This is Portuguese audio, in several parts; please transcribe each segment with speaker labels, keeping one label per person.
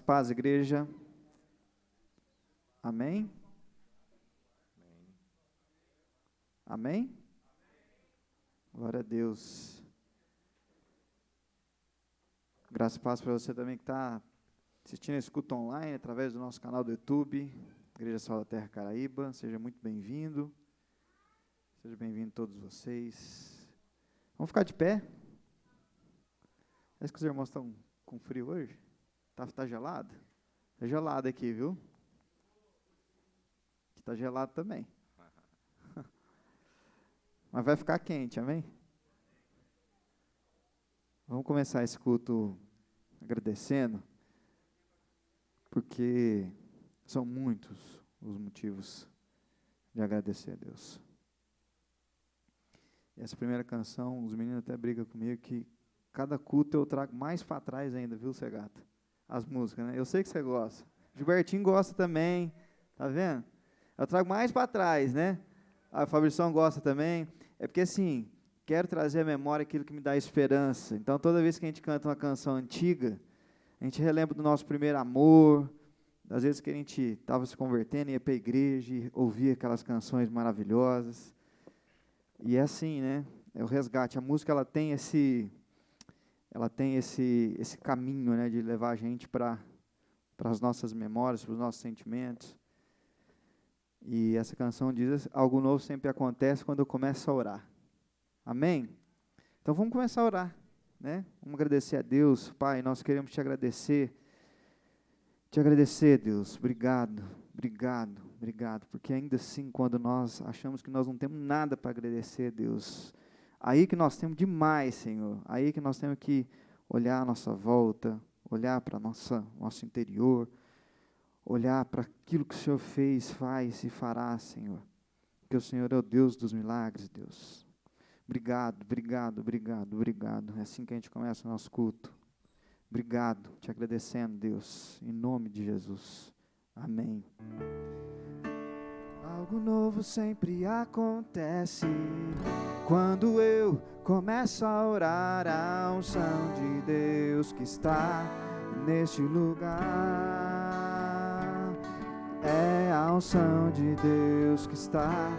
Speaker 1: paz, igreja. Amém? Amém? Glória a Deus. Graça e paz para você também que está assistindo esse culto online através do nosso canal do YouTube, Igreja Sal da Terra Caraíba. Seja muito bem-vindo. Seja bem-vindo todos vocês. Vamos ficar de pé? Parece que os irmãos estão com frio hoje. Tá gelado? Está gelado aqui, viu? Está gelado também. Mas vai ficar quente, amém? Vamos começar esse culto agradecendo, porque são muitos os motivos de agradecer a Deus. E essa primeira canção, os meninos até brigam comigo que cada culto eu trago mais para trás ainda, viu, Segata? As músicas, né? Eu sei que você gosta. Gilbertinho gosta também, tá vendo? Eu trago mais para trás, né? A Fabrição gosta também. É porque, assim, quero trazer à memória aquilo que me dá esperança. Então, toda vez que a gente canta uma canção antiga, a gente relembra do nosso primeiro amor, das vezes que a gente estava se convertendo, ia para a igreja e ouvia aquelas canções maravilhosas. E é assim, né? É o resgate. A música, ela tem esse caminho, né, de levar a gente para as nossas memórias, para os nossos sentimentos. E essa canção diz: algo novo sempre acontece quando eu começo a orar. Amém? Então vamos começar a orar, né? Vamos agradecer a Deus. Pai, nós queremos te agradecer, Deus. Obrigado, obrigado, obrigado, porque ainda assim, quando nós achamos que nós não temos nada para agradecer, Deus, aí que nós temos demais, Senhor, aí que nós temos que olhar a nossa volta, olhar para nosso interior, olhar para aquilo que o Senhor fez, faz e fará, Senhor. Porque o Senhor é o Deus dos milagres, Deus. Obrigado, obrigado, obrigado, obrigado. É assim que a gente começa o nosso culto. Obrigado, te agradecendo, Deus, em nome de Jesus. Amém. Algo novo sempre acontece quando eu começo a orar. A unção de Deus que está neste lugar. É a unção de Deus que está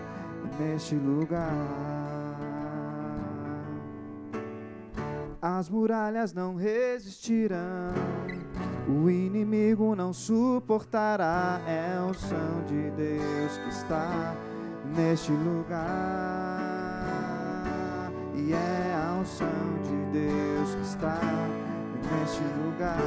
Speaker 1: neste lugar. As muralhas não resistirão, o inimigo não suportará. É a unção de Deus que está neste lugar. E é a unção de Deus que está neste lugar.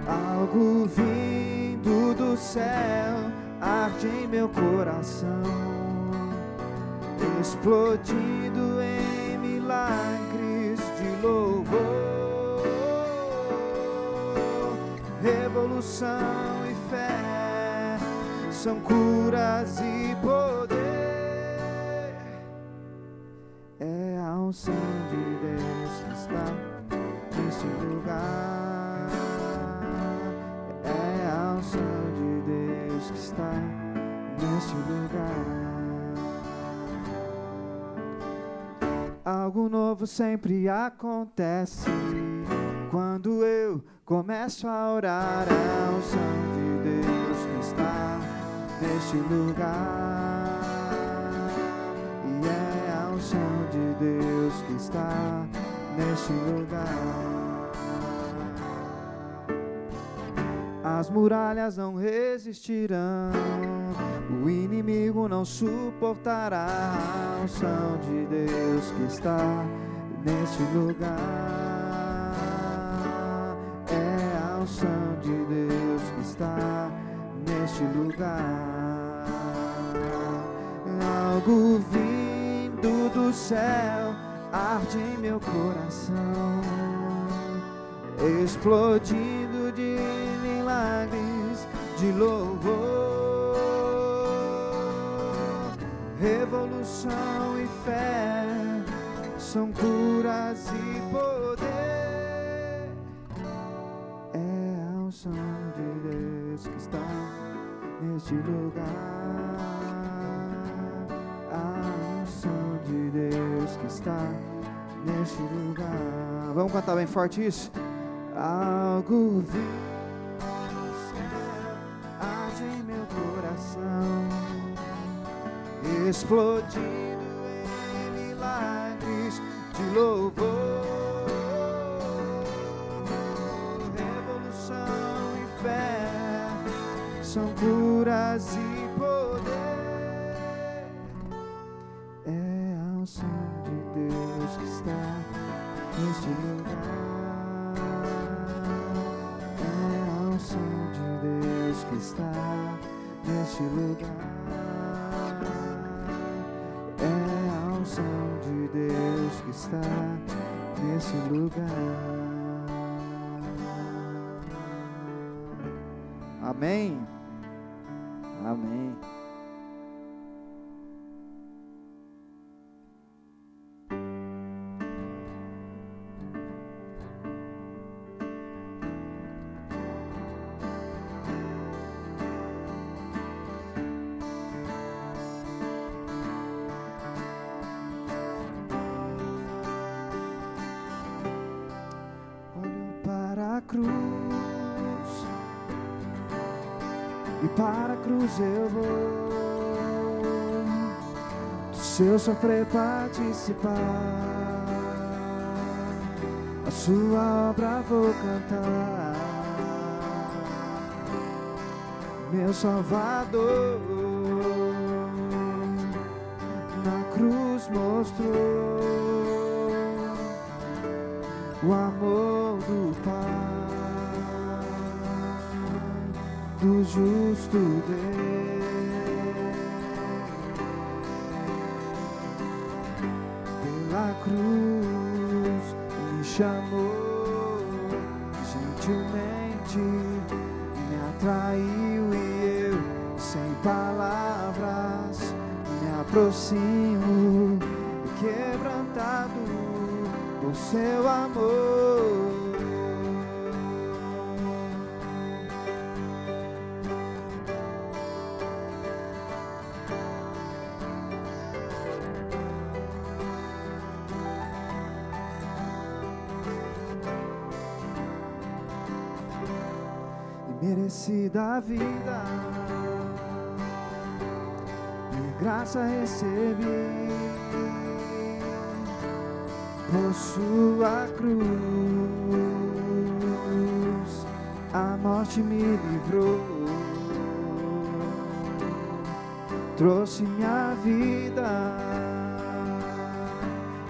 Speaker 1: Algo vindo do céu arde em meu coração, explodindo em milagres de louvor, revolução e fé, são curas e poder. É a unção de Deus que está neste lugar. É a unção de Deus que está neste lugar. Algo novo sempre acontece quando eu começo a orar. A unção de Deus que está neste lugar. E é a unção de Deus que está neste lugar. As muralhas não resistirão, o inimigo não suportará. A unção de Deus que está neste lugar. É a unção de Deus que está neste lugar. Algo vindo do céu arde em meu coração, explodindo de milagres de louvor, revolução e fé, são curas e poder. É a unção de Deus que está neste lugar. A unção de Deus que está neste lugar. Vamos cantar bem forte isso? Algo vi no céu, arde em meu coração, explodindo em milagres de louvor, revolução e fé são curas e poder. É a unção de Deus que está neste lugar. Que está neste lugar, é a unção de Deus que está neste lugar. Amém? Amém. Cruz, e para a cruz eu vou, do seu sofrer participar, a sua obra vou cantar, meu Salvador na cruz mostrou o amor do Pai, do justo Deus. Pela cruz me chamou, gentilmente me atraiu e eu, sem palavras, me aproximo, quebrantado por seu amor. Merecida a vida, e graça recebi, por sua cruz, a morte me livrou, trouxe minha vida,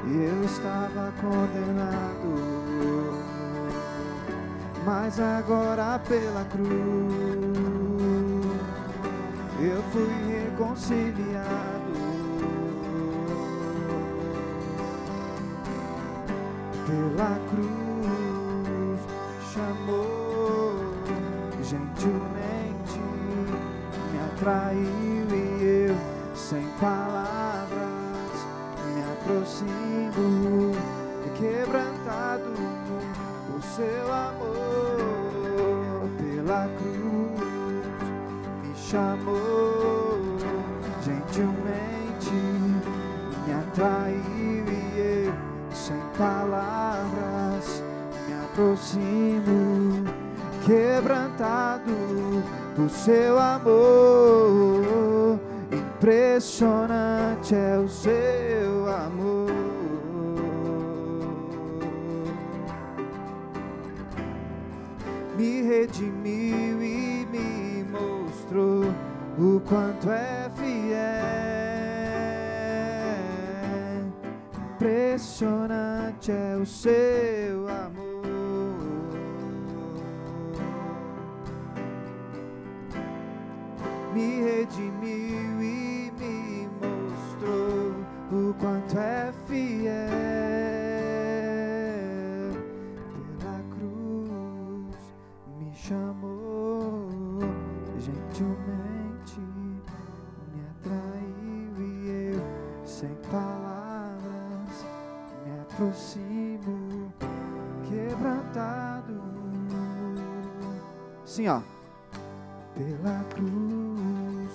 Speaker 1: e eu estava condenado, mas agora pela cruz eu fui reconciliado. Pela cruz chamou, gentilmente me atraiu e eu, sem palavras, me aproximo, quebrantado por seu amor. Pela cruz me chamou, gentilmente me atraiu e eu, sem palavras, me aproximo, quebrantado por seu amor. Impressionante é o seu amor. Me redimiu e me mostrou o quanto é fiel. Impressionante é o seu amor. Me redimiu e me mostrou o quanto é fiel. Pela cruz me chamou, gentilmente me atraiu e eu, sem palavras, me aproximo, quebrantado. Sim, ó. Pela cruz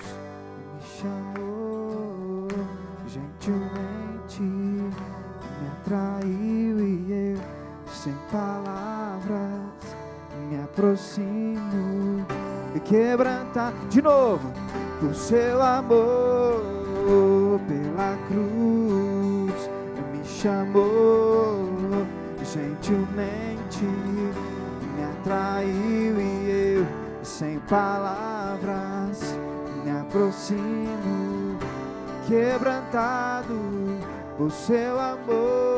Speaker 1: me chamou, gentilmente me atraiu e eu, sem palavras, aproximo e quebrantar de novo por seu amor, pela cruz me chamou, gentilmente me atraiu e eu sem palavras me aproximo, quebrantado por seu amor.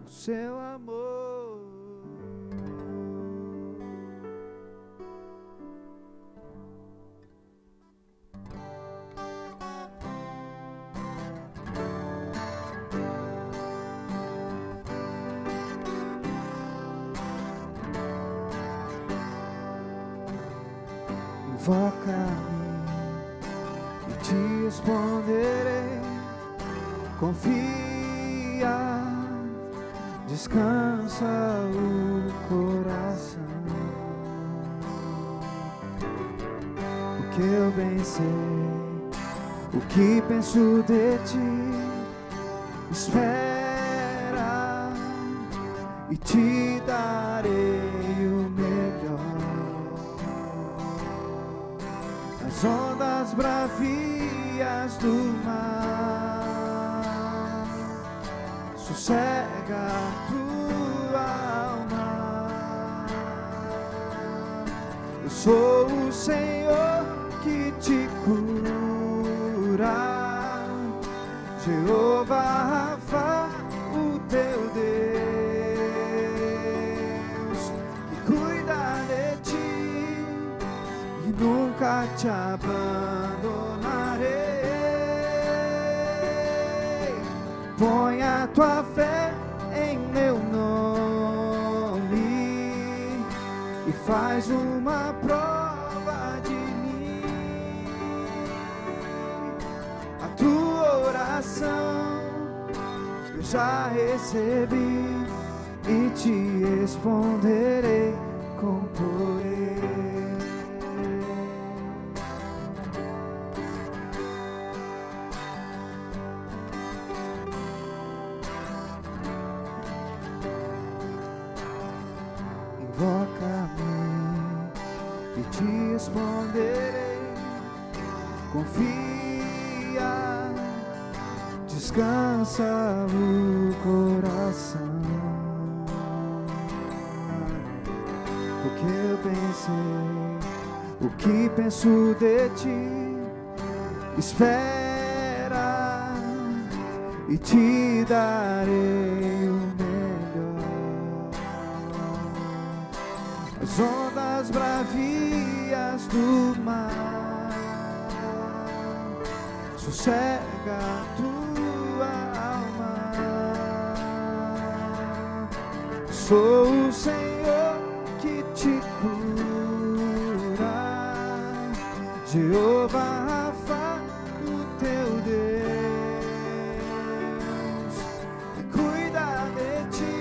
Speaker 1: Seu amor, invoca-me e te responderei, confia, descansa o coração, porque eu bem sei o que penso de ti. Espera e te darei o melhor. As ondas bravias do mar, sossega tua alma. Eu sou o Senhor que te cura, Jeová Rafa, o teu Deus, que cuida de ti e nunca te abandonarei. Põe a tua fé em meu nome e faz uma prova de mim. A tua oração eu já recebi e te responderei com poder. Invoca-me e te responderei, confia, descansa o coração, porque eu pensei o que penso de ti. Espera e te darei o melhor. As ondas bravias do mar, sossega tua alma. Sou o Senhor que te cura, Jeová Rafa, o teu Deus, que cuida de ti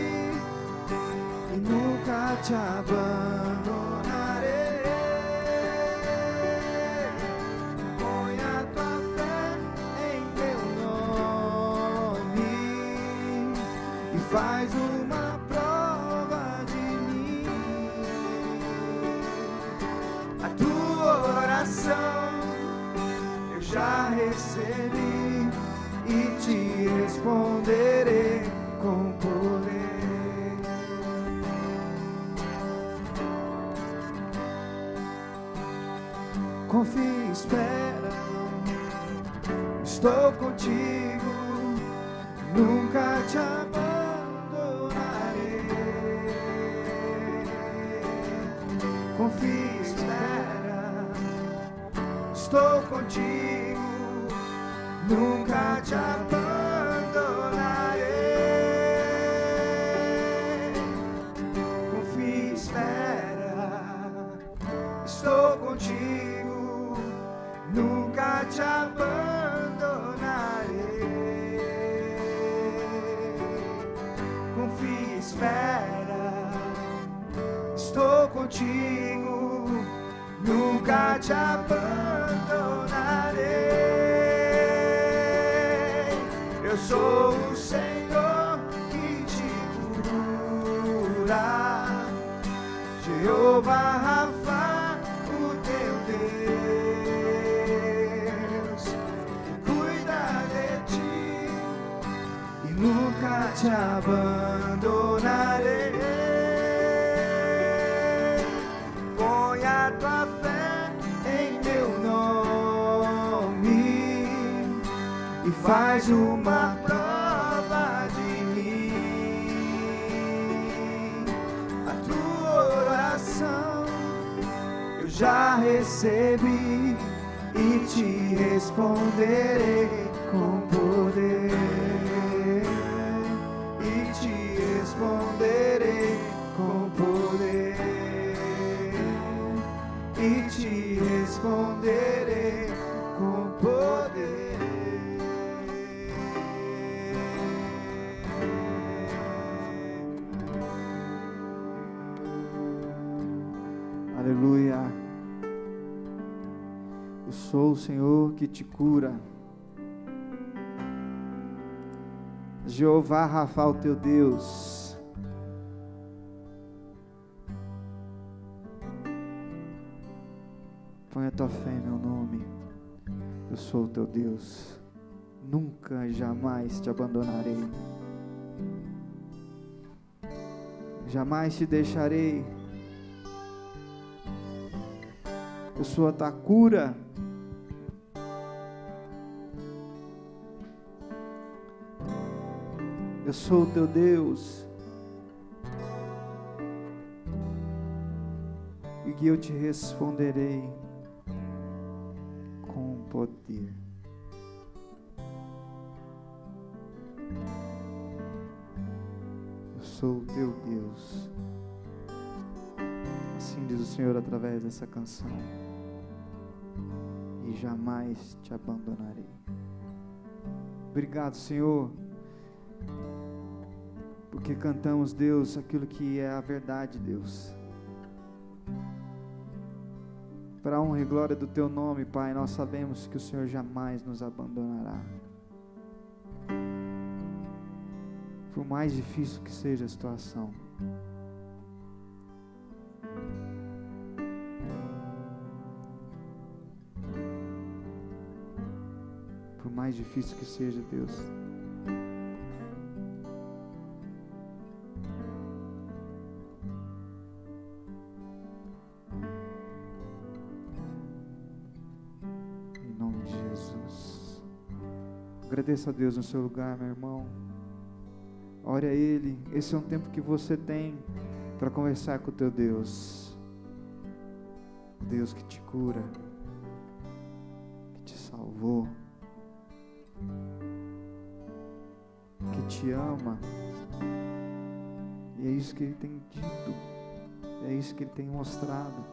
Speaker 1: e nunca te abandonarei. Põe a tua fé em meu nome e faz uma prova de mim. A tua oração eu já recebi e te responderei com poder. Confia, espera, estou contigo, nunca te abandonarei. Confia, espera, estou contigo, nunca te abandonarei. Confia, espera, estou contigo, nunca te abandonarei. Confia, espera, estou contigo, nunca te abandonarei. Eu sou o Senhor que te cura, Jeová Rafa, o teu Deus, que cuida de ti e nunca te abandonarei. Põe a tua fé em meu nome e faz uma prova de mim. A tua oração eu já recebi e te responderei com poder. E te responderei com poder. E te responderei com poder. Aleluia. Eu sou o Senhor que te cura. Jeová Rafa, o teu Deus. Põe a tua fé em meu nome. Eu sou o teu Deus. Nunca e jamais te abandonarei. Jamais te deixarei. Eu sou a tua cura. Eu sou o teu Deus. E eu te responderei com poder. Eu sou o teu Deus. Assim diz o Senhor através dessa canção. E jamais te abandonarei. Obrigado, Senhor, porque cantamos, Deus, aquilo que é a verdade, Deus. Para a honra e glória do teu nome, Pai, nós sabemos que o Senhor jamais nos abandonará. Por mais difícil que seja a situação. Por mais difícil que seja, Deus. Em nome de Jesus. Agradeça a Deus no seu lugar, meu irmão. Ore a Ele. Esse é um tempo que você tem para conversar com o teu Deus. O Deus que te cura, que te salvou, que te ama. E é isso que Ele tem dito, é isso que Ele tem mostrado.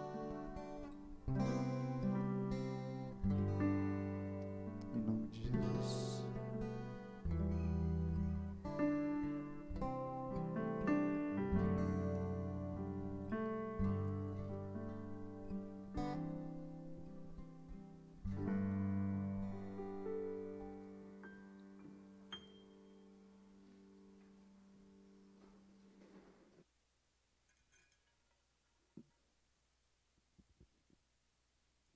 Speaker 1: Em nome de Jesus.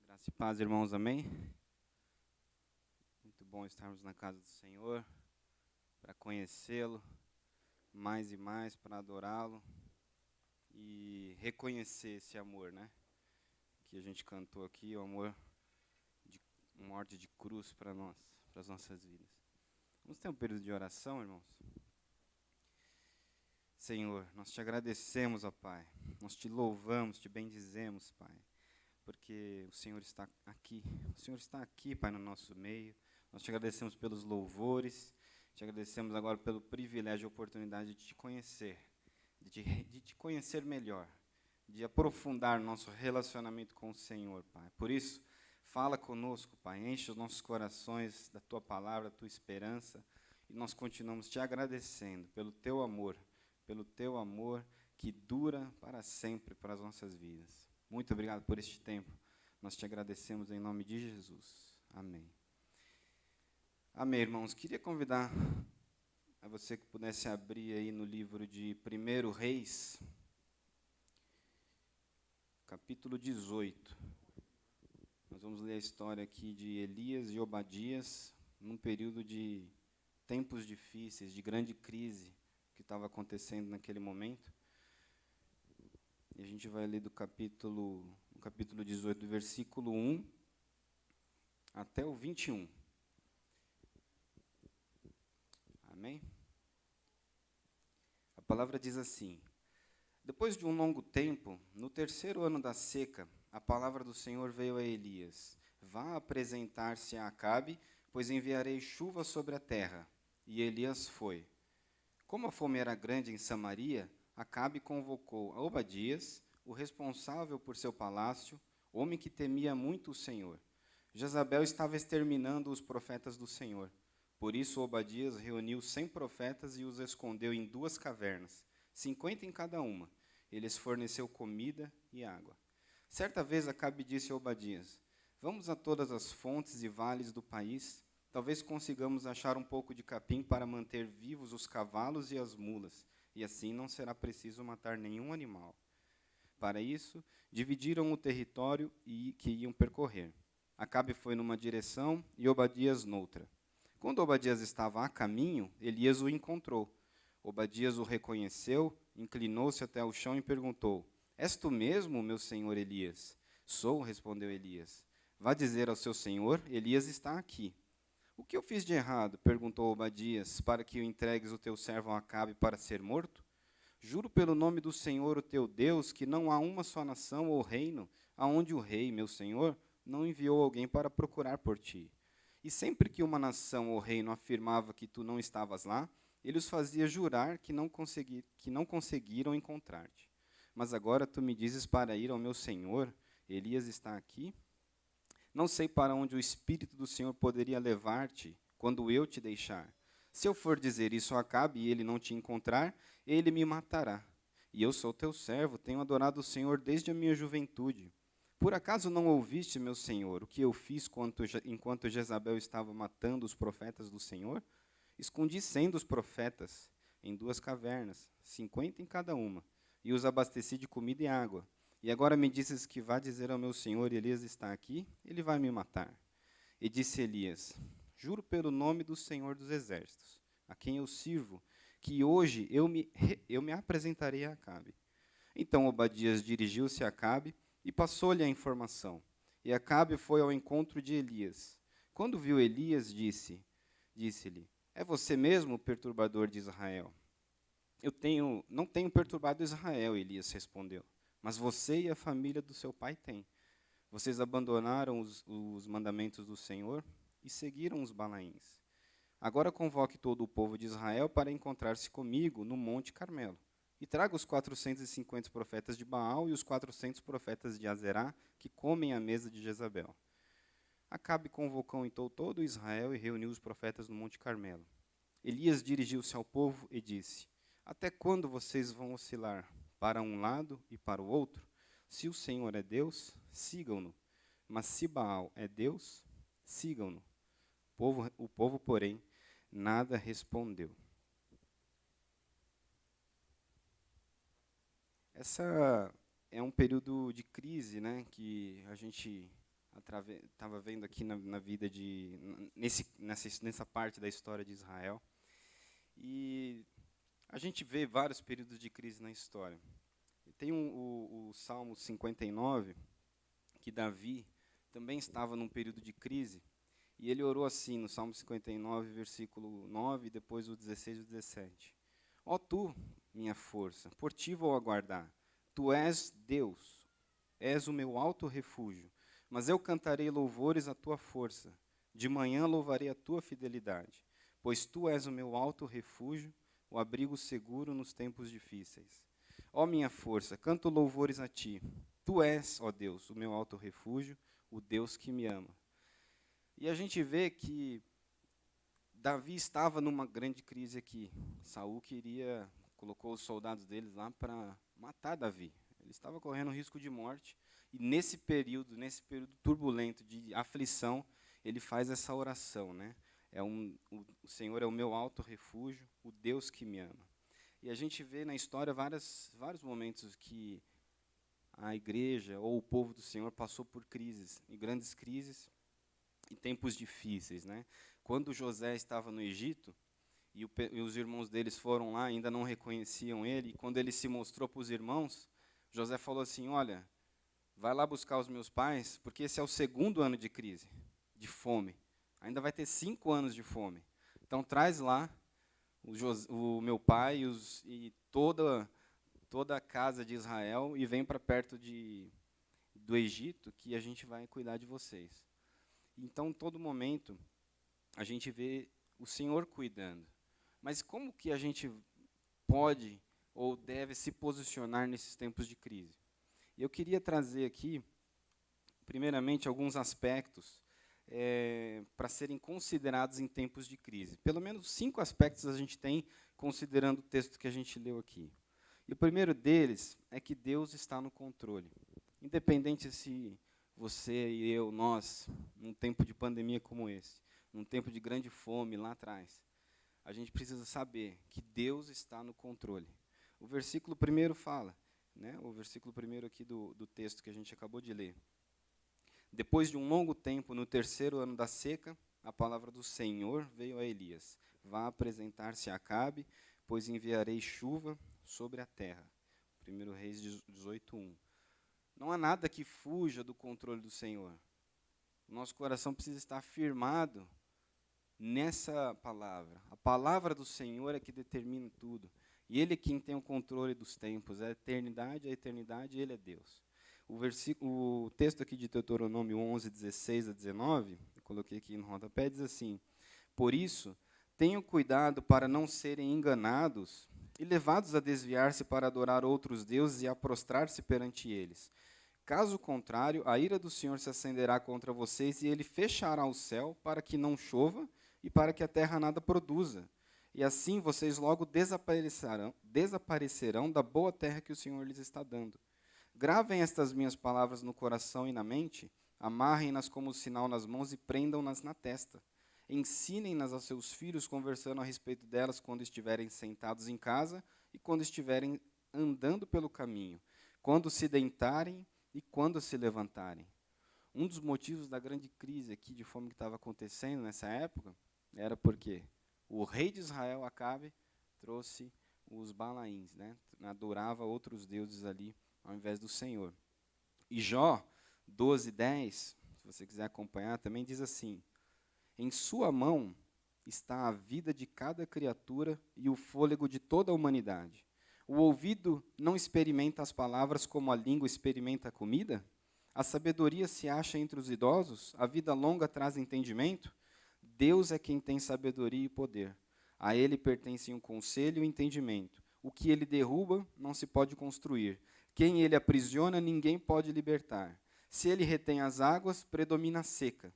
Speaker 2: Graça e paz, irmãos, amém? Muito bom estarmos na casa do Senhor, para conhecê-lo mais e mais, para adorá-lo e reconhecer esse amor, né? Que a gente cantou aqui, o amor de morte de cruz para nós, para as nossas vidas. Vamos ter um período de oração, irmãos? Senhor, nós te agradecemos, ó Pai, nós te louvamos, te bendizemos, Pai, porque o Senhor está aqui. O Senhor está aqui, Pai, no nosso meio. Nós te agradecemos pelos louvores, te agradecemos agora pelo privilégio e oportunidade de te conhecer, de te conhecer melhor, de aprofundar nosso relacionamento com o Senhor, Pai. Por isso, fala conosco, Pai, enche os nossos corações da Tua palavra, da Tua esperança, e nós continuamos te agradecendo pelo Teu amor, pelo teu amor que dura para sempre para as nossas vidas. Muito obrigado por este tempo. Nós te agradecemos em nome de Jesus. Amém. Amém, irmãos. Queria convidar a você que pudesse abrir aí no livro de 1 Reis, capítulo 18. Nós vamos ler a história aqui de Elias e Obadias, num período de tempos difíceis, de grande crise que estava acontecendo naquele momento. E a gente vai ler do capítulo 18, do versículo 1 até o 21. Amém? A palavra diz assim: Depois de um longo tempo, no terceiro ano da seca, a palavra do Senhor veio a Elias: Vá apresentar-se a Acabe, pois enviarei chuva sobre a terra. E Elias foi. Como a fome era grande em Samaria, Acabe convocou a Obadias, o responsável por seu palácio, homem que temia muito o Senhor. Jezabel estava exterminando os profetas do Senhor. Por isso Obadias reuniu 100 profetas e os escondeu em 2 cavernas, 50 em cada uma. Ele lhes forneceu comida e água. Certa vez Acabe disse a Obadias: Vamos a todas as fontes e vales do país. Talvez consigamos achar um pouco de capim para manter vivos os cavalos e as mulas, e assim não será preciso matar nenhum animal. Para isso, dividiram o território que iam percorrer. Acabe foi numa direção e Obadias noutra. Quando Obadias estava a caminho, Elias o encontrou. Obadias o reconheceu, inclinou-se até o chão e perguntou: És tu mesmo, meu senhor Elias? Sou, respondeu Elias. Vá dizer ao seu senhor, Elias está aqui. O que eu fiz de errado? Perguntou Obadias, para que o entregues o teu servo Acabe para ser morto? Juro pelo nome do Senhor, o teu Deus, que não há uma só nação ou reino, aonde o rei, meu senhor, não enviou alguém para procurar por ti. E sempre que uma nação ou reino afirmava que tu não estavas lá, ele os fazia jurar que não conseguiram encontrar-te. Mas agora tu me dizes para ir ao meu senhor, Elias está aqui? Não sei para onde o Espírito do Senhor poderia levar-te quando eu te deixar. Se eu for dizer isso a Acabe e ele não te encontrar, ele me matará. E eu sou teu servo, tenho adorado o Senhor desde a minha juventude. Por acaso não ouviste, meu Senhor, o que eu fiz enquanto Jezabel estava matando os profetas do Senhor? Escondi 100 dos profetas em 2 cavernas, 50 em cada uma, e os abasteci de comida e água. E agora me dizes que vá dizer ao meu senhor, Elias está aqui, ele vai me matar. E disse Elias: Juro pelo nome do Senhor dos Exércitos, a quem eu sirvo, que hoje eu me apresentarei a Acabe. Então Obadias dirigiu-se a Acabe e passou-lhe a informação. E Acabe foi ao encontro de Elias. Quando viu Elias, disse-lhe: É você mesmo o perturbador de Israel? Não tenho perturbado Israel, Elias respondeu. Mas você e a família do seu pai têm. Vocês abandonaram os mandamentos do Senhor e seguiram os Balaíns. Agora convoque todo o povo de Israel para encontrar-se comigo no Monte Carmelo. E traga os 450 profetas de Baal e os 400 profetas de Azerá, que comem à mesa de Jezabel. Acabe convocou então todo Israel e reuniu os profetas no Monte Carmelo. Elias dirigiu-se ao povo e disse: Até quando vocês vão oscilar para um lado e para o outro? Se o Senhor é Deus, sigam-no. Mas se Baal é Deus, sigam-no. O povo, porém, nada respondeu. Essa é um período de crise, né, que a gente estava vendo aqui na vida nessa parte da história de Israel. E a gente vê vários períodos de crise na história. Tem o Salmo 59, que Davi também estava num período de crise, e ele orou assim, no Salmo 59, versículo 9, e depois o 16 e o 17. Ó tu, minha força, por ti vou aguardar. Tu és Deus, és o meu alto refúgio, mas eu cantarei louvores à tua força. De manhã louvarei a tua fidelidade, pois tu és o meu alto refúgio, o abrigo seguro nos tempos difíceis. Ó minha força, canto louvores a ti. Tu és, ó Deus, o meu alto refúgio, o Deus que me ama. E a gente vê que Davi estava numa grande crise aqui. Saul queria colocou os soldados deles lá para matar Davi. Ele estava correndo risco de morte, e nesse período turbulento de aflição, ele faz essa oração, né? O Senhor é o meu alto refúgio, o Deus que me ama. E a gente vê na história vários momentos que a igreja ou o povo do Senhor passou por crises, e grandes crises, e tempos difíceis, né? Quando José estava no Egito, e os irmãos deles foram lá, ainda não reconheciam ele, e quando ele se mostrou para os irmãos, José falou assim, olha, vai lá buscar os meus pais, porque esse é o segundo ano de crise, de fome. Ainda vai ter 5 anos de fome. Então traz lá o meu pai e toda a casa de Israel e vem para perto do Egito, que a gente vai cuidar de vocês. Então, em todo momento, a gente vê o Senhor cuidando. Mas como que a gente pode ou deve se posicionar nesses tempos de crise? Eu queria trazer aqui, primeiramente, alguns aspectos para serem considerados em tempos de crise. Pelo menos 5 aspectos a gente tem, considerando o texto que a gente leu aqui. E o primeiro deles é que Deus está no controle. Independente se você e eu, nós, num tempo de pandemia como esse, num tempo de grande fome lá atrás, a gente precisa saber que Deus está no controle. O versículo 1 fala, né, o versículo 1 aqui do texto que a gente acabou de ler. Depois de um longo tempo, no 3º ano da seca, a palavra do Senhor veio a Elias. Vá apresentar-se a Acabe, pois enviarei chuva sobre a terra. 1 Reis 18:1. Não há nada que fuja do controle do Senhor. O nosso coração precisa estar firmado nessa palavra. A palavra do Senhor é que determina tudo. E Ele é quem tem o controle dos tempos. A eternidade, Ele é Deus. O texto aqui de Deuteronômio 11, 16 a 19, eu coloquei aqui no rodapé, diz assim, por isso, tenham cuidado para não serem enganados e levados a desviar-se para adorar outros deuses e a prostrar-se perante eles. Caso contrário, a ira do Senhor se acenderá contra vocês e Ele fechará o céu para que não chova e para que a terra nada produza. E assim vocês logo desaparecerão da boa terra que o Senhor lhes está dando. Gravem estas minhas palavras no coração e na mente, amarrem-nas como sinal nas mãos e prendam-nas na testa. Ensinem-nas aos seus filhos, conversando a respeito delas quando estiverem sentados em casa e quando estiverem andando pelo caminho, quando se deitarem e quando se levantarem. Um dos motivos da grande crise aqui de fome que estava acontecendo nessa época era porque o rei de Israel, Acabe, trouxe os Balaíns, né? Adorava outros deuses ali ao invés do Senhor. E Jó 12:10, se você quiser acompanhar, também diz assim, em sua mão está a vida de cada criatura e o fôlego de toda a humanidade. O ouvido não experimenta as palavras como a língua experimenta a comida? A sabedoria se acha entre os idosos? A vida longa traz entendimento? Deus é quem tem sabedoria e poder. A Ele pertencem o conselho e o entendimento. O que Ele derruba não se pode construir. Quem Ele aprisiona, ninguém pode libertar. Se Ele retém as águas, predomina a seca.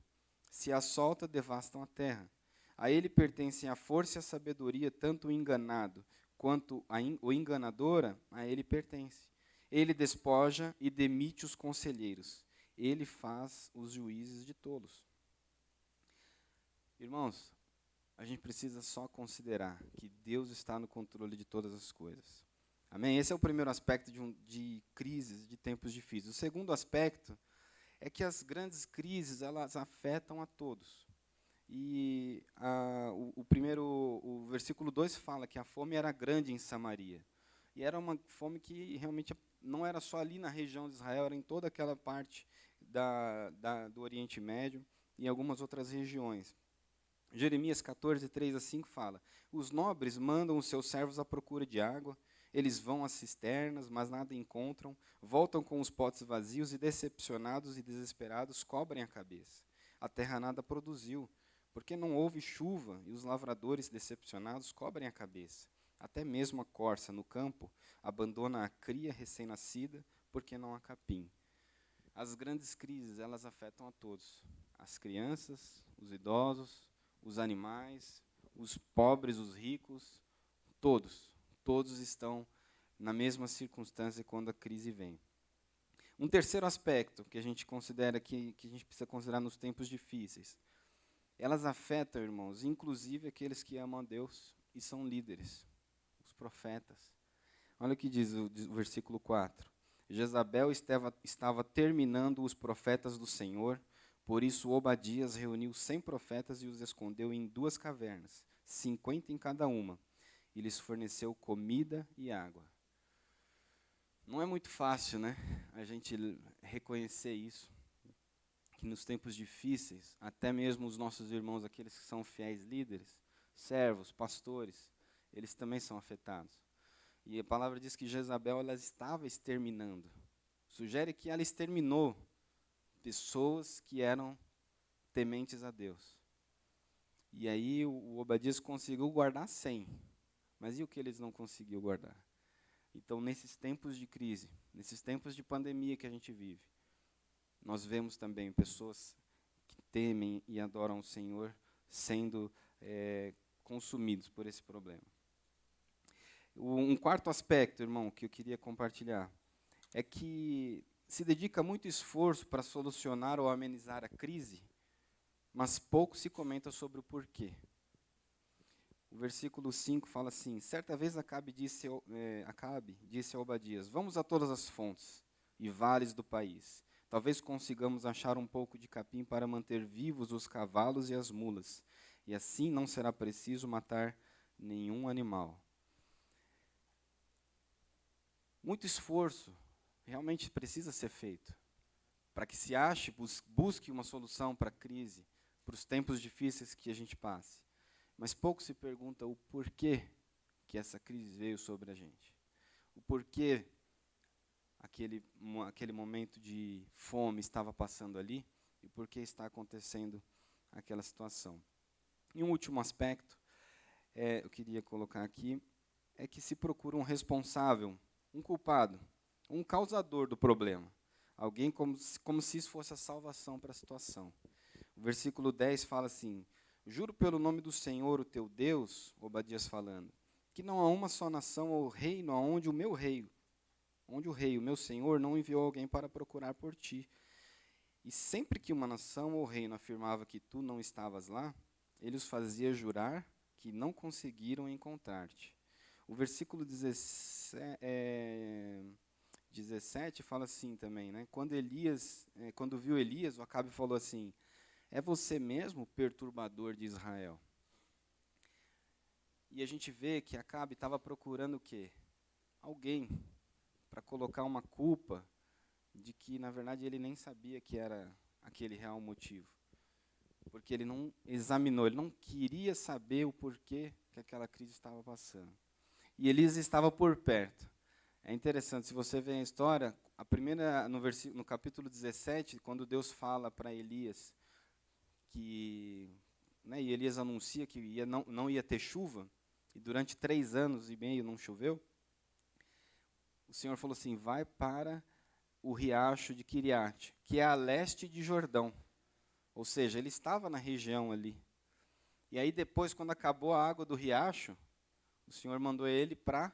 Speaker 2: Se as solta, devastam a terra. A Ele pertencem a força e a sabedoria, tanto o enganado quanto o enganadora, a Ele pertence. Ele despoja e demite os conselheiros. Ele faz os juízes de tolos. Irmãos, a gente precisa só considerar que Deus está no controle de todas as coisas. Amém? Esse é o primeiro aspecto de crises, de tempos difíceis. O segundo aspecto é que as grandes crises, elas afetam a todos. E o versículo 2 fala que a fome era grande em Samaria. E era uma fome que realmente não era só ali na região de Israel, era em toda aquela parte do Oriente Médio e em algumas outras regiões. Jeremias 14, 3 a 5 fala, os nobres mandam os seus servos à procura de água, eles vão às cisternas, mas nada encontram, voltam com os potes vazios e, decepcionados e desesperados, cobrem a cabeça. A terra nada produziu, porque não houve chuva, e os lavradores, decepcionados, cobrem a cabeça. Até mesmo a corça no campo abandona a cria recém-nascida, porque não há capim. As grandes crises, elas afetam a todos. As crianças, os idosos, os animais, os pobres, os ricos, todos. Todos estão na mesma circunstância quando a crise vem. Um terceiro aspecto que a gente considera que a gente precisa considerar nos tempos difíceis. Elas afetam, irmãos, inclusive aqueles que amam a Deus e são líderes, os profetas. Olha o que diz o versículo 4. Jezabel estava terminando os profetas do Senhor, por isso Obadias reuniu 100 profetas e os escondeu em 2 cavernas, 50 em cada uma, e lhes forneceu comida e água. Não é muito fácil, né, a gente reconhecer isso, que nos tempos difíceis, até mesmo os nossos irmãos, aqueles que são fiéis líderes, servos, pastores, eles também são afetados. E a palavra diz que Jezabel ela estava exterminando. Sugere que ela exterminou pessoas que eram tementes a Deus. E aí o Obadias conseguiu guardar 100. Mas e o que eles não conseguiu guardar? Então, nesses tempos de crise, nesses tempos de pandemia que a gente vive, nós vemos também pessoas que temem e adoram o Senhor sendo consumidos por esse problema. Um quarto aspecto, irmão, que eu queria compartilhar, é que se dedica muito esforço para solucionar ou amenizar a crise, mas pouco se comenta sobre o porquê. O versículo 5 fala assim: certa vez Acabe disse a Obadias, vamos a todas as fontes e vales do país. Talvez consigamos achar um pouco de capim para manter vivos os cavalos e as mulas, e assim não será preciso matar nenhum animal. Muito esforço realmente precisa ser feito para que se ache, busque uma solução para a crise, para os tempos difíceis que a gente passe. Mas pouco se pergunta o porquê que essa crise veio sobre a gente. O porquê aquele momento de fome estava passando ali e por que está acontecendo aquela situação. E um último aspecto, eu queria colocar aqui, é que se procura um responsável, um culpado, um causador do problema. Alguém como se isso fosse a salvação para a situação. O versículo 10 fala assim: juro pelo nome do Senhor, o teu Deus, Obadias falando, que não há uma só nação ou reino onde o rei, o meu Senhor, não enviou alguém para procurar por ti. E sempre que uma nação ou reino afirmava que tu não estavas lá, ele os fazia jurar que não conseguiram encontrar-te. O versículo 17 fala assim também, né? Quando viu Elias, o Acabe falou assim: é você mesmo o perturbador de Israel? E a gente vê que Acabe estava procurando o quê? Alguém para colocar uma culpa de que, na verdade, ele nem sabia que era aquele real motivo. Porque ele não examinou, ele não queria saber o porquê que aquela crise estava passando. E Elias estava por perto. É interessante, se você ver a história, no capítulo 17, quando Deus fala para Elias que, e Elias anuncia que não ia ter chuva, e durante 3 anos e meio não choveu, o Senhor falou assim: vai para o riacho de Quiriate, que é a leste de Jordão. Ou seja, ele estava na região ali. E aí depois, quando acabou a água do riacho, o Senhor mandou ele para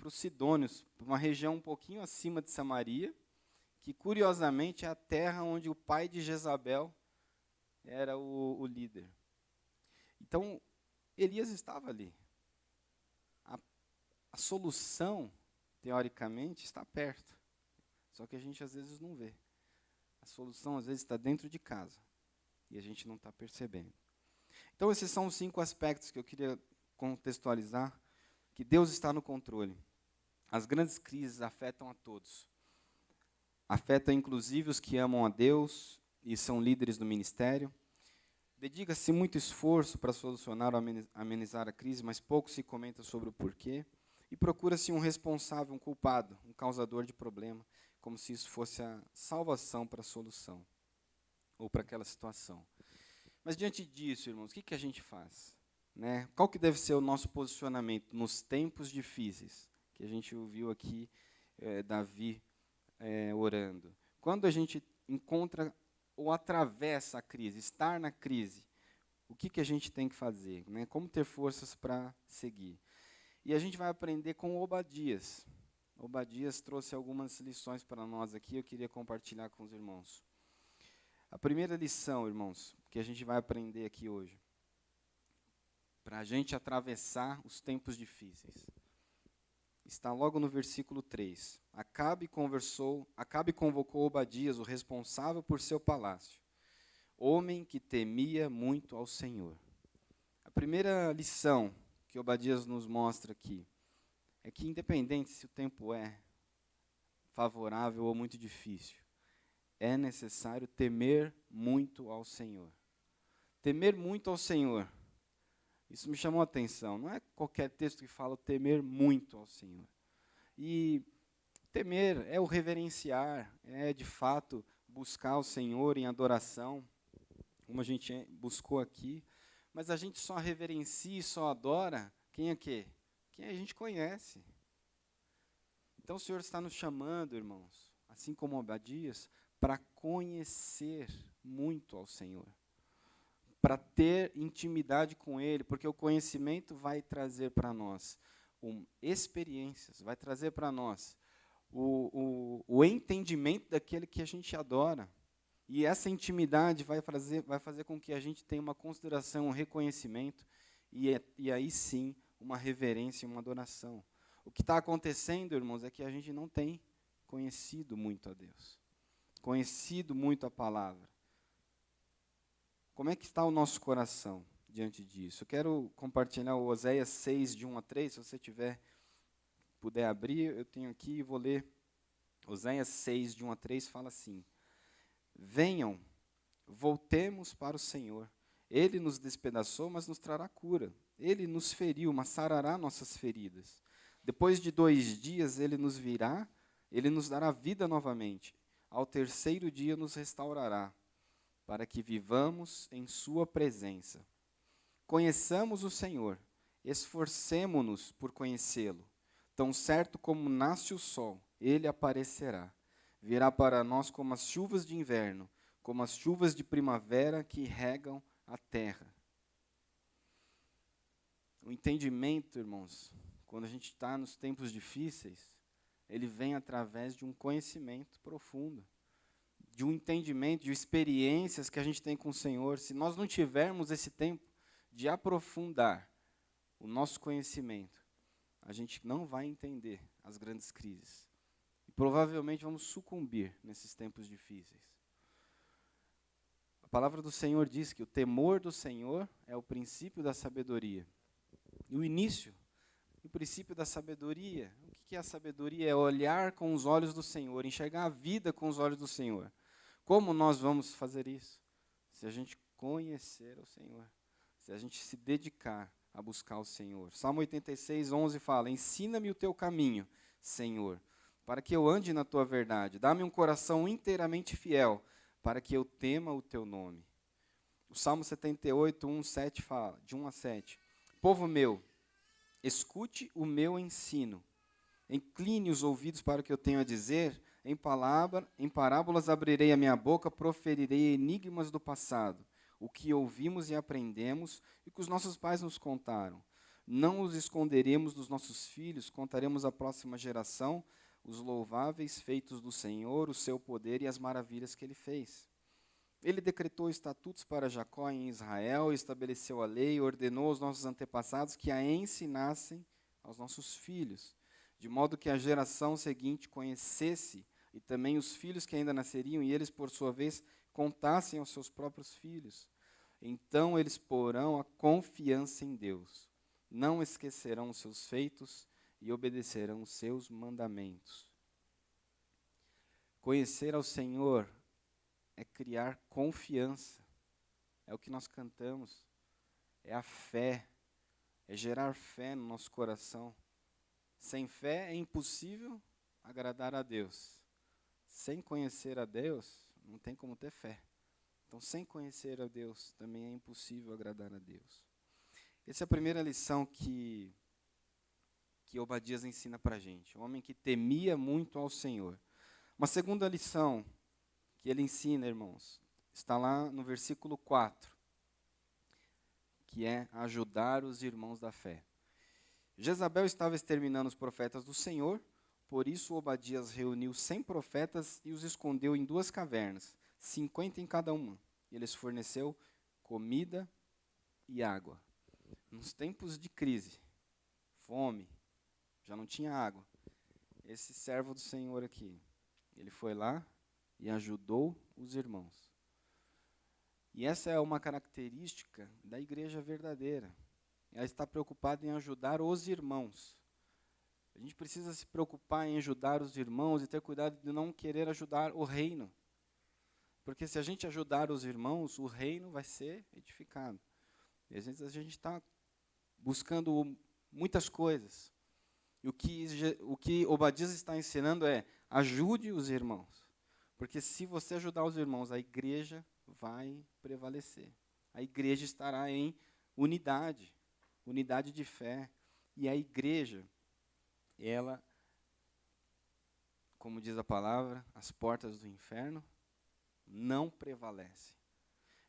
Speaker 2: os Sidônios, uma região um pouquinho acima de Samaria, que curiosamente é a terra onde o pai de Jezabel era o líder. Então, Elias estava ali. A solução, teoricamente, está perto. Só que a gente às vezes não vê. A solução às vezes está dentro de casa. E a gente não está percebendo. Então, esses são os 5 aspectos que eu queria contextualizar, que Deus está no controle. As grandes crises afetam a todos. Afetam inclusive os que amam a Deus e são líderes do ministério. Dedica-se muito esforço para solucionar ou amenizar a crise, mas pouco se comenta sobre o porquê. E procura-se um responsável, um culpado, um causador de problema, como se isso fosse a salvação para a solução, ou para aquela situação. Mas diante disso, irmãos, o que a gente faz? Qual que deve ser o nosso posicionamento nos tempos difíceis? Que a gente ouviu aqui Davi orando. Quando a gente encontra ou atravessa a crise, estar na crise, o que a gente tem que fazer? Como ter forças para seguir? E a gente vai aprender com Obadias. Obadias trouxe algumas lições para nós aqui, eu queria compartilhar com os irmãos. A primeira lição, irmãos, que a gente vai aprender aqui hoje, para a gente atravessar os tempos difíceis, está logo no versículo 3. Acabe convocou Obadias, o responsável por seu palácio, homem que temia muito ao Senhor. A primeira lição que Obadias nos mostra aqui é que, independente se o tempo é favorável ou muito difícil, é necessário temer muito ao Senhor. Temer muito ao Senhor. Isso me chamou a atenção. Não é qualquer texto que fala temer muito ao Senhor. E temer é o reverenciar, é de fato buscar o Senhor em adoração, como a gente buscou aqui. Mas a gente só reverencia e só adora quem é quê? Quem a gente conhece. Então o Senhor está nos chamando, irmãos, assim como Obadias, para conhecer muito ao Senhor, para ter intimidade com Ele, porque o conhecimento vai trazer para nós experiências, vai trazer para nós o entendimento daquele que a gente adora. E essa intimidade vai fazer com que a gente tenha uma consideração, um reconhecimento, e aí sim, uma reverência e uma adoração. O que está acontecendo, irmãos, é que a gente não tem conhecido muito a Deus, conhecido muito a palavra. Como é que está o nosso coração diante disso? Eu quero compartilhar o Oséias 6, de 1 a 3, se você puder abrir, eu tenho aqui e vou ler. Oséias 6, de 1 a 3, fala assim: Venham, voltemos para o Senhor. Ele nos despedaçou, mas nos trará cura. Ele nos feriu, mas sarará nossas feridas. Depois de 2 dias ele nos virá, ele nos dará vida novamente. Ao 3º dia nos restaurará, para que vivamos em sua presença. Conheçamos o Senhor, esforcemo-nos por conhecê-lo. Tão certo como nasce o sol, ele aparecerá. Virá para nós como as chuvas de inverno, como as chuvas de primavera que regam a terra. O entendimento, irmãos, quando a gente está nos tempos difíceis, ele vem através de um conhecimento profundo, de um entendimento, de experiências que a gente tem com o Senhor. Se nós não tivermos esse tempo de aprofundar o nosso conhecimento, a gente não vai entender as grandes crises. E provavelmente vamos sucumbir nesses tempos difíceis. A palavra do Senhor diz que o temor do Senhor é o princípio da sabedoria. E o início, o princípio da sabedoria, o que é a sabedoria? É olhar com os olhos do Senhor, enxergar a vida com os olhos do Senhor. Como nós vamos fazer isso? Se a gente conhecer o Senhor, se a gente se dedicar a buscar o Senhor. Salmo 86, 11 fala: Ensina-me o teu caminho, Senhor, para que eu ande na tua verdade. Dá-me um coração inteiramente fiel, para que eu tema o teu nome. O Salmo 78, 1 a 7. Povo meu, escute o meu ensino. Incline os ouvidos para o que eu tenho a dizer. Em parábolas abrirei a minha boca, proferirei enigmas do passado, o que ouvimos e aprendemos e que os nossos pais nos contaram. Não os esconderemos dos nossos filhos, contaremos à próxima geração os louváveis feitos do Senhor, o seu poder e as maravilhas que ele fez. Ele decretou estatutos para Jacó em Israel, estabeleceu a lei, ordenou aos nossos antepassados que a ensinassem aos nossos filhos, de modo que a geração seguinte conhecesse, e também os filhos que ainda nasceriam, e eles, por sua vez, contassem aos seus próprios filhos. Então eles porão a confiança em Deus, não esquecerão os seus feitos e obedecerão os seus mandamentos. Conhecer ao Senhor é criar confiança, é o que nós cantamos, é a fé, é gerar fé no nosso coração. Sem fé é impossível agradar a Deus. Sem conhecer a Deus, não tem como ter fé. Então, sem conhecer a Deus, também é impossível agradar a Deus. Essa é a primeira lição que Obadias ensina para a gente. Um homem que temia muito ao Senhor. Uma segunda lição que ele ensina, irmãos, está lá no versículo 4, que é ajudar os irmãos da fé. Jezabel estava exterminando os profetas do Senhor, por isso Obadias reuniu 100 profetas e os escondeu em 2 cavernas, 50 em cada uma. E lhes forneceu comida e água. Nos tempos de crise, fome, já não tinha água. Esse servo do Senhor aqui, ele foi lá e ajudou os irmãos. E essa é uma característica da igreja verdadeira. Ela está preocupada em ajudar os irmãos. A gente precisa se preocupar em ajudar os irmãos e ter cuidado de não querer ajudar o reino. Porque se a gente ajudar os irmãos, o reino vai ser edificado. E às vezes a gente está buscando muitas coisas. E o que Obadias está ensinando é: ajude os irmãos. Porque se você ajudar os irmãos, a igreja vai prevalecer. A igreja estará em unidade, unidade de fé. E a igreja, ela, como diz a palavra, as portas do inferno não prevalecem.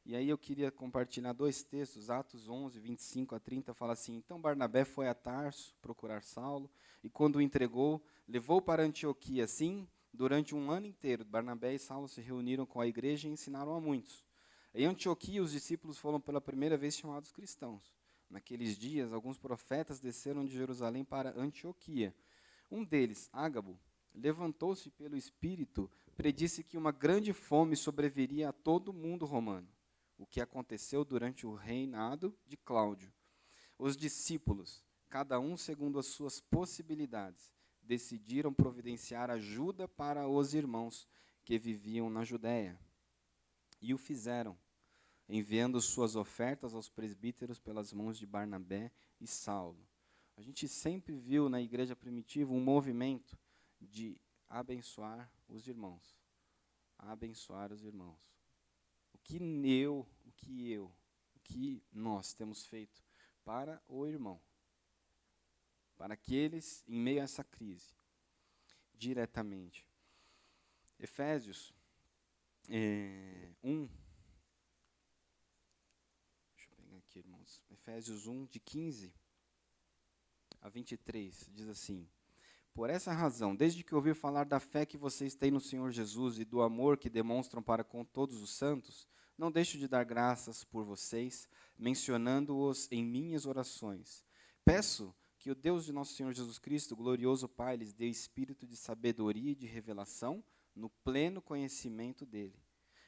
Speaker 2: E aí eu queria compartilhar 2 textos, Atos 11, 25 a 30, fala assim: então Barnabé foi a Tarso procurar Saulo, e quando o entregou, levou para Antioquia. Assim, durante 1 ano inteiro, Barnabé e Saulo se reuniram com a igreja e ensinaram a muitos. Em Antioquia, os discípulos foram pela primeira vez chamados cristãos. Naqueles dias, alguns profetas desceram de Jerusalém para Antioquia. Um deles, Ágabo, levantou-se pelo Espírito, predisse que uma grande fome sobreviria a todo o mundo romano, o que aconteceu durante o reinado de Cláudio. Os discípulos, cada um segundo as suas possibilidades, decidiram providenciar ajuda para os irmãos que viviam na Judéia. E o fizeram, enviando suas ofertas aos presbíteros pelas mãos de Barnabé e Saulo. A gente sempre viu na igreja primitiva um movimento de abençoar os irmãos. Abençoar os irmãos. O que nós temos feito para o irmão? Para aqueles em meio a essa crise, diretamente. Efésios 1. Deixa eu pegar aqui, irmãos. Efésios 1, de 15 a 23, diz assim: por essa razão, desde que ouvi falar da fé que vocês têm no Senhor Jesus e do amor que demonstram para com todos os santos, não deixo de dar graças por vocês, mencionando-os em minhas orações. Peço que o Deus de nosso Senhor Jesus Cristo, glorioso Pai, lhes dê espírito de sabedoria e de revelação no pleno conhecimento dele.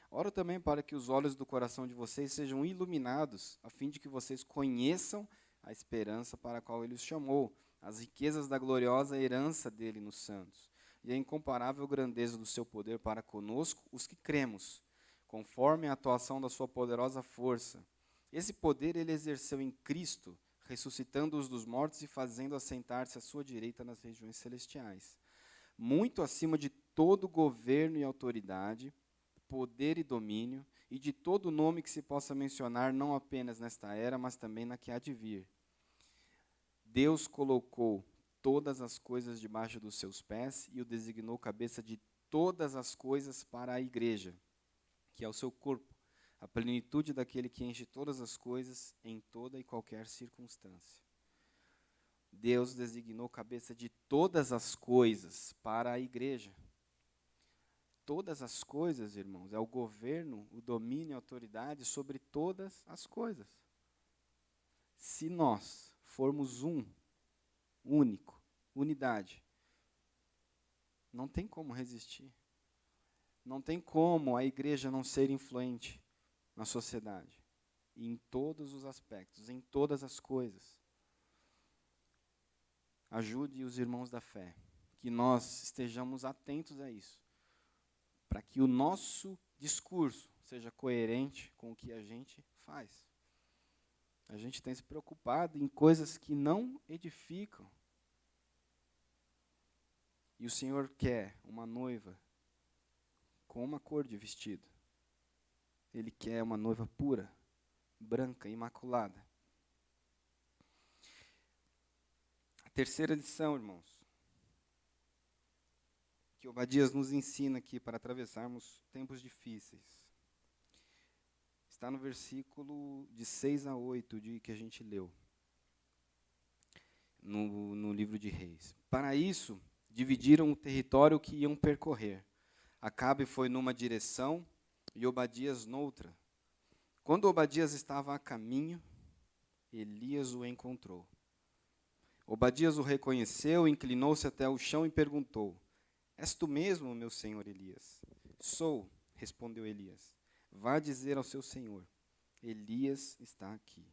Speaker 2: Oro também para que os olhos do coração de vocês sejam iluminados, a fim de que vocês conheçam a esperança para a qual ele os chamou, as riquezas da gloriosa herança dele nos santos, e a incomparável grandeza do seu poder para conosco, os que cremos, conforme a atuação da sua poderosa força. Esse poder ele exerceu em Cristo, ressuscitando-os dos mortos e fazendo assentar-se à sua direita nas regiões celestiais, muito acima de todo governo e autoridade, poder e domínio, e de todo nome que se possa mencionar, não apenas nesta era, mas também na que há de vir. Deus colocou todas as coisas debaixo dos seus pés e o designou cabeça de todas as coisas para a igreja, que é o seu corpo, a plenitude daquele que enche todas as coisas em toda e qualquer circunstância. Deus designou cabeça de todas as coisas para a igreja. Todas as coisas, irmãos, é o governo, o domínio, a autoridade sobre todas as coisas. Se nós formos único, unidade, não tem como resistir. Não tem como a igreja não ser influente na sociedade, e em todos os aspectos, em todas as coisas. Ajude os irmãos da fé, que nós estejamos atentos a isso, para que o nosso discurso seja coerente com o que a gente faz. A gente tem se preocupado em coisas que não edificam. E o Senhor quer uma noiva com uma cor de vestido. Ele quer uma noiva pura, branca, imaculada. A terceira lição, irmãos, que Obadias nos ensina aqui para atravessarmos tempos difíceis, está no versículo de 6 a 8 que a gente leu. no livro de Reis. Para isso, dividiram o território que iam percorrer. Acabe foi numa direção e Obadias noutra. Quando Obadias estava a caminho, Elias o encontrou. Obadias o reconheceu, inclinou-se até o chão e perguntou: És tu mesmo, meu senhor Elias? Sou, respondeu Elias. Vá dizer ao seu senhor: Elias está aqui.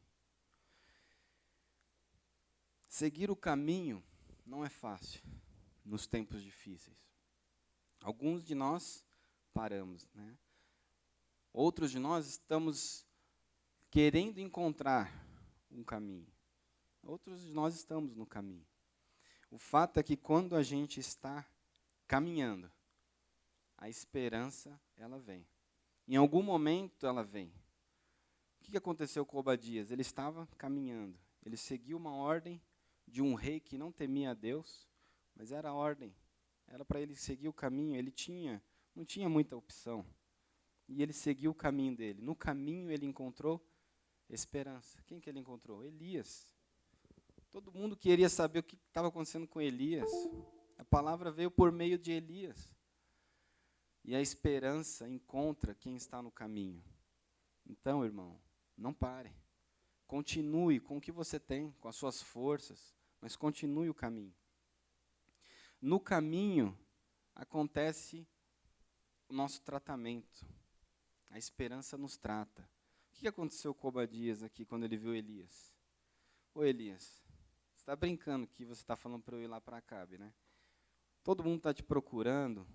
Speaker 2: Seguir o caminho não é fácil nos tempos difíceis. Alguns de nós paramos, né? Outros de nós estamos querendo encontrar um caminho. Outros de nós estamos no caminho. O fato é que quando a gente está caminhando, a esperança, ela vem. Em algum momento ela vem. O que aconteceu com Obadias? Ele estava caminhando. Ele seguiu uma ordem de um rei que não temia a Deus, mas era a ordem. Era para ele seguir o caminho. Ele não tinha muita opção. E ele seguiu o caminho dele. No caminho ele encontrou esperança. Quem que ele encontrou? Elias. Todo mundo queria saber o que estava acontecendo com Elias. A palavra veio por meio de Elias. E a esperança encontra quem está no caminho. Então, irmão, não pare. Continue com o que você tem, com as suas forças, mas continue o caminho. No caminho acontece o nosso tratamento. A esperança nos trata. O que aconteceu com Obadias aqui quando ele viu Elias? Ô Elias, você está brincando que você está falando para eu ir lá para Acabe, né? Todo mundo está te procurando.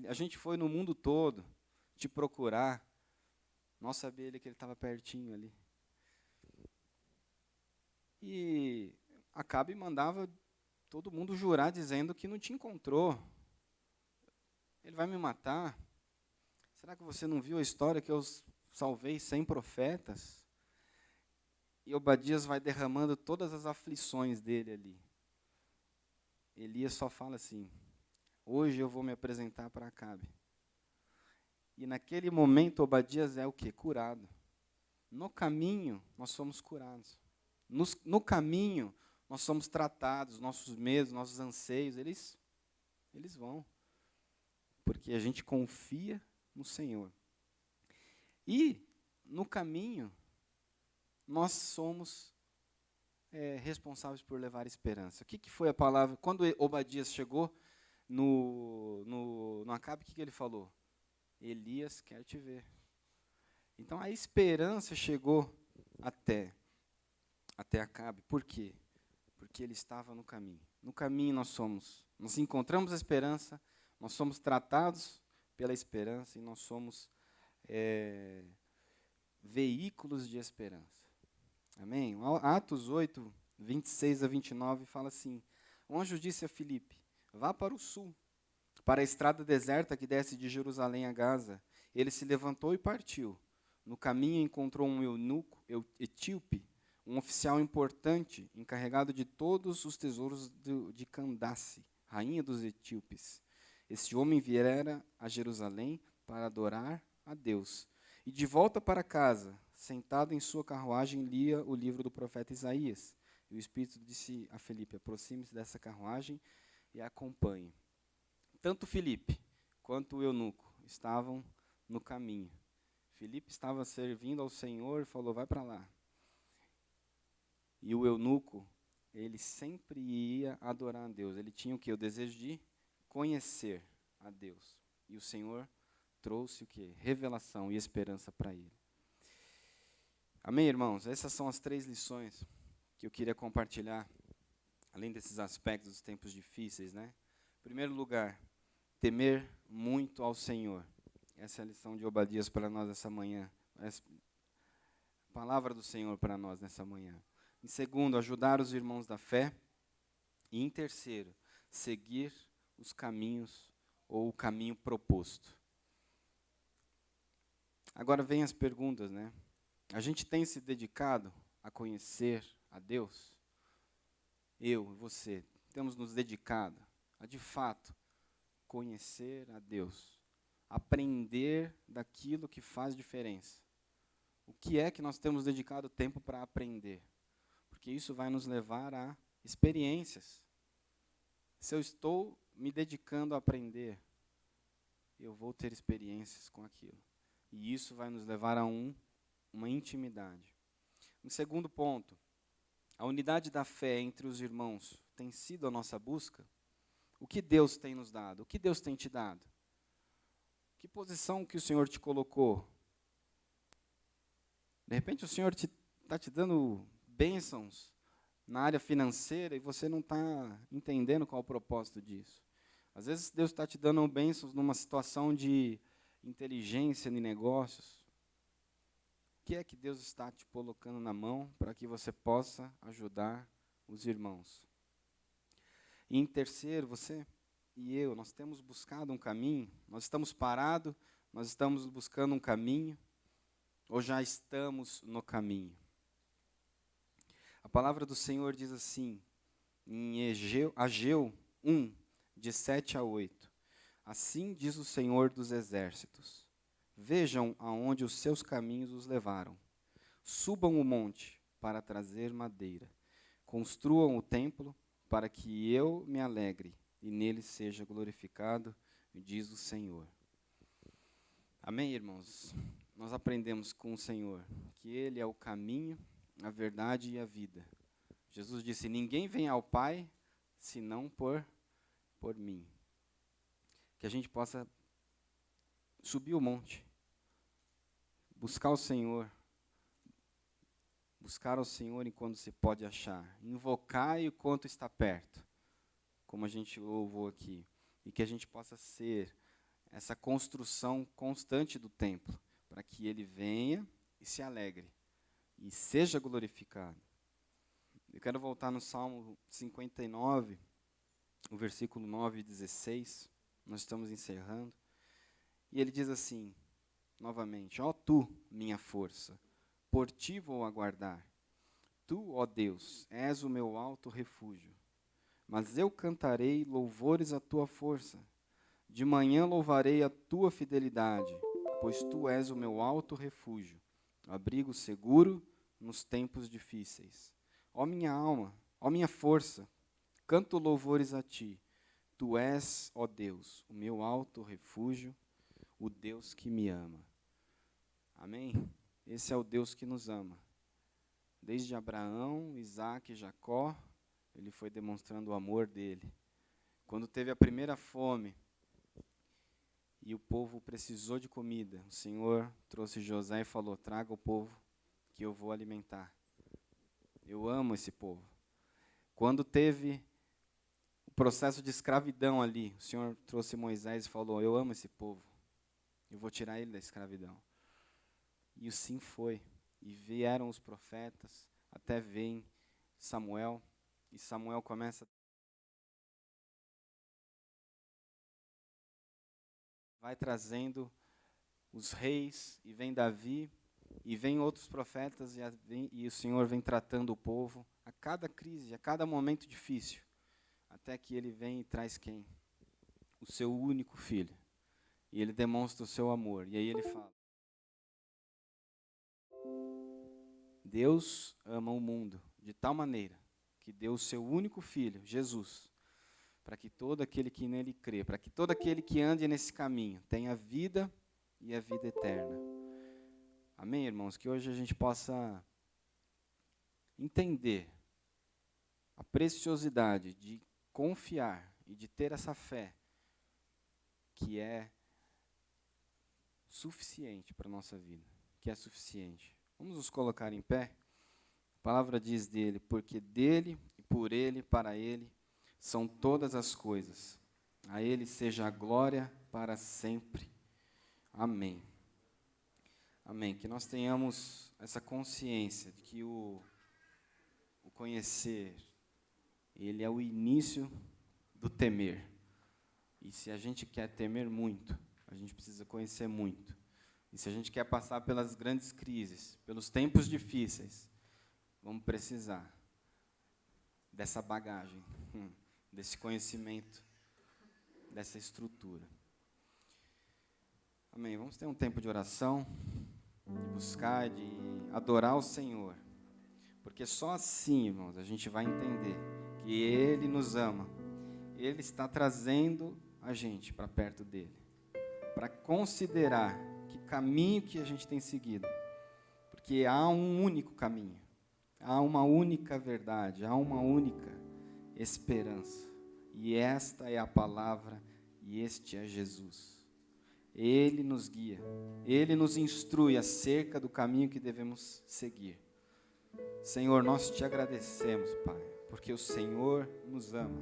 Speaker 2: A gente foi no mundo todo te procurar. Nós sabíamos que ele estava pertinho ali. E Acabe mandava todo mundo jurar dizendo que não te encontrou. Ele vai me matar. Será que você não viu a história que eu salvei 100 profetas? E Obadias vai derramando todas as aflições dele ali. Elias só fala assim: hoje eu vou me apresentar para Acabe. E naquele momento Obadias é o quê? Curado. No caminho nós somos curados. No caminho nós somos tratados, nossos medos, nossos anseios, eles vão. Porque a gente confia no Senhor. E no caminho nós somos responsáveis por levar esperança. O que foi a palavra? Quando Obadias chegou no Acabe, o que ele falou? Elias quer te ver. Então a esperança chegou até Acabe. Por quê? Porque ele estava no caminho. No caminho nós encontramos a esperança, nós somos tratados pela esperança e nós somos veículos de esperança. Amém? Atos 8, 26 a 29 fala assim: o anjo disse a Filipe: vá para o sul, para a estrada deserta que desce de Jerusalém a Gaza. Ele se levantou e partiu. No caminho encontrou um eunuco etíope, um oficial importante, encarregado de todos os tesouros de Candace, rainha dos etíopes. Esse homem viera a Jerusalém para adorar a Deus. E de volta para casa, sentado em sua carruagem, lia o livro do profeta Isaías. E o Espírito disse a Filipe: aproxime-se dessa carruagem e a acompanhe. Tanto Filipe quanto o eunuco estavam no caminho. Filipe estava servindo ao Senhor e falou: vai para lá. E o eunuco, ele sempre ia adorar a Deus. Ele tinha o quê? O desejo de conhecer a Deus. E o Senhor trouxe o quê? Revelação e esperança para ele. Amém, irmãos? Essas são as 3 lições que eu queria compartilhar, além desses aspectos dos tempos difíceis, né? Em primeiro lugar, temer muito ao Senhor. Essa é a lição de Obadias para nós essa manhã. Essa palavra do Senhor para nós nessa manhã. Em segundo, ajudar os irmãos da fé. E em terceiro, seguir os caminhos ou o caminho proposto. Agora vem as perguntas, né? A gente tem se dedicado a conhecer a Deus? Eu e você temos nos dedicado a, de fato, conhecer a Deus. Aprender daquilo que faz diferença. O que é que nós temos dedicado tempo para aprender? Porque isso vai nos levar a experiências. Se eu estou me dedicando a aprender, eu vou ter experiências com aquilo. E isso vai nos levar a uma intimidade. Um segundo ponto, a unidade da fé entre os irmãos tem sido a nossa busca? O que Deus tem nos dado? O que Deus tem te dado? Que posição que o Senhor te colocou? De repente o Senhor está te dando bênçãos na área financeira e você não está entendendo qual é o propósito disso. Às vezes Deus está te dando bênçãos numa situação de inteligência em negócios. O que é que Deus está te colocando na mão para que você possa ajudar os irmãos? E em terceiro, você e eu, nós temos buscado um caminho, nós estamos parados, nós estamos buscando um caminho, ou já estamos no caminho? A palavra do Senhor diz assim, em Ageu 1, de 7 a 8. Assim diz o Senhor dos Exércitos. Vejam aonde os seus caminhos os levaram. Subam o monte para trazer madeira. Construam o templo para que eu me alegre e nele seja glorificado, diz o Senhor. Amém, irmãos? Nós aprendemos com o Senhor que Ele é o caminho, a verdade e a vida. Jesus disse, ninguém vem ao Pai senão por mim. Que a gente possa subir o monte, buscar o Senhor, buscar o Senhor enquanto se pode achar, invocar enquanto está perto, como a gente louvou aqui, e que a gente possa ser essa construção constante do templo, para que Ele venha e se alegre, e seja glorificado. Eu quero voltar no Salmo 59, o versículo 9 e 16, nós estamos encerrando, e ele diz assim, novamente, ó tu, minha força, por ti vou aguardar. Tu, ó Deus, és o meu alto refúgio. Mas eu cantarei louvores à tua força. De manhã louvarei a tua fidelidade, pois tu és o meu alto refúgio, abrigo seguro nos tempos difíceis. Ó minha alma, ó minha força, canto louvores a ti. Tu és, ó Deus, o meu alto refúgio, o Deus que me ama. Amém? Esse é o Deus que nos ama. Desde Abraão, Isaque e Jacó, ele foi demonstrando o amor dele. Quando teve a primeira fome e o povo precisou de comida, o Senhor trouxe José e falou, traga o povo que eu vou alimentar. Eu amo esse povo. Quando teve o processo de escravidão ali, o Senhor trouxe Moisés e falou, eu amo esse povo, eu vou tirar ele da escravidão. E assim foi. E vieram os profetas, até vem Samuel, e Samuel começa, vai trazendo os reis, e vem Davi, e vem outros profetas, e o Senhor vem tratando o povo, a cada crise, a cada momento difícil, até que ele vem e traz quem? O seu único filho. E ele demonstra o seu amor, e aí ele fala, Deus ama o mundo de tal maneira que deu o seu único filho, Jesus, para que todo aquele que nele crê, para que todo aquele que ande nesse caminho tenha vida e a vida eterna. Amém, irmãos? Que hoje a gente possa entender a preciosidade de confiar e de ter essa fé que é suficiente para a nossa vida, que é suficiente. Vamos nos colocar em pé? A palavra diz dele, porque dele, e por ele, para ele, são todas as coisas. A ele seja a glória para sempre. Amém. Amém. Que nós tenhamos essa consciência de que o conhecer, ele é o início do temer. E se a gente quer temer muito, a gente precisa conhecer muito. E se a gente quer passar pelas grandes crises, pelos tempos difíceis, vamos precisar dessa bagagem, desse conhecimento, dessa estrutura. Amém. Vamos ter um tempo de oração, de buscar, de adorar o Senhor. Porque só assim, irmãos, a gente vai entender que Ele nos ama. Ele está trazendo a gente para perto dEle, para considerar que caminho que a gente tem seguido, porque há um único caminho, há uma única verdade, há uma única esperança, e esta é a palavra, e este é Jesus. Ele nos guia, Ele nos instrui acerca do caminho que devemos seguir. Senhor, nós te agradecemos, Pai, porque o Senhor nos ama,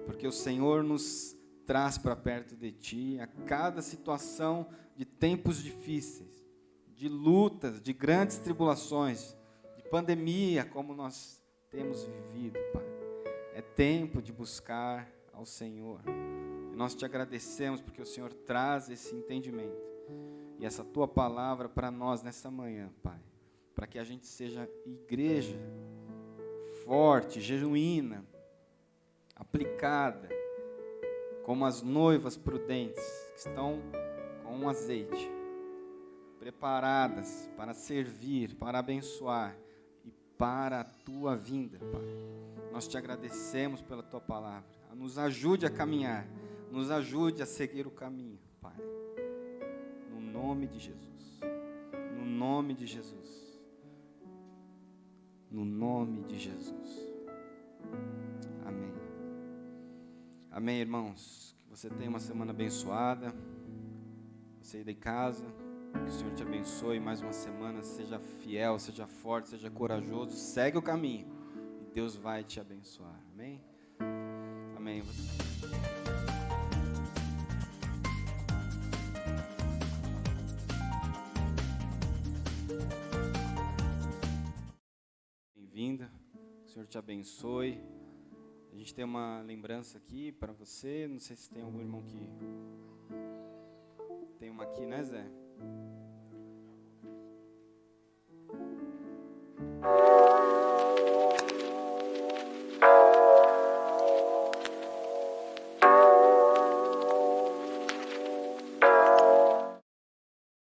Speaker 2: porque o Senhor nos traz para perto de Ti a cada situação de tempos difíceis, de lutas, de grandes tribulações, de pandemia, como nós temos vivido, Pai. É tempo de buscar ao Senhor. E nós te agradecemos porque o Senhor traz esse entendimento e essa Tua palavra para nós nessa manhã, Pai, para que a gente seja igreja forte, genuína, aplicada, como as noivas prudentes que estão com um azeite, preparadas para servir, para abençoar e para a Tua vinda, Pai. Nós te agradecemos pela Tua palavra. Nos ajude a caminhar, nos ajude a seguir o caminho, Pai. No nome de Jesus. No nome de Jesus. No nome de Jesus. Amém. Amém, irmãos. Que você tenha uma semana abençoada. Você ir de casa. Que o Senhor te abençoe mais uma semana. Seja fiel, seja forte, seja corajoso. Segue o caminho. E Deus vai te abençoar. Amém? Amém. Bem-vinda. O Senhor te abençoe. A gente tem uma lembrança aqui para você. Não sei se tem algum irmão que... Tem uma aqui, né, Zé?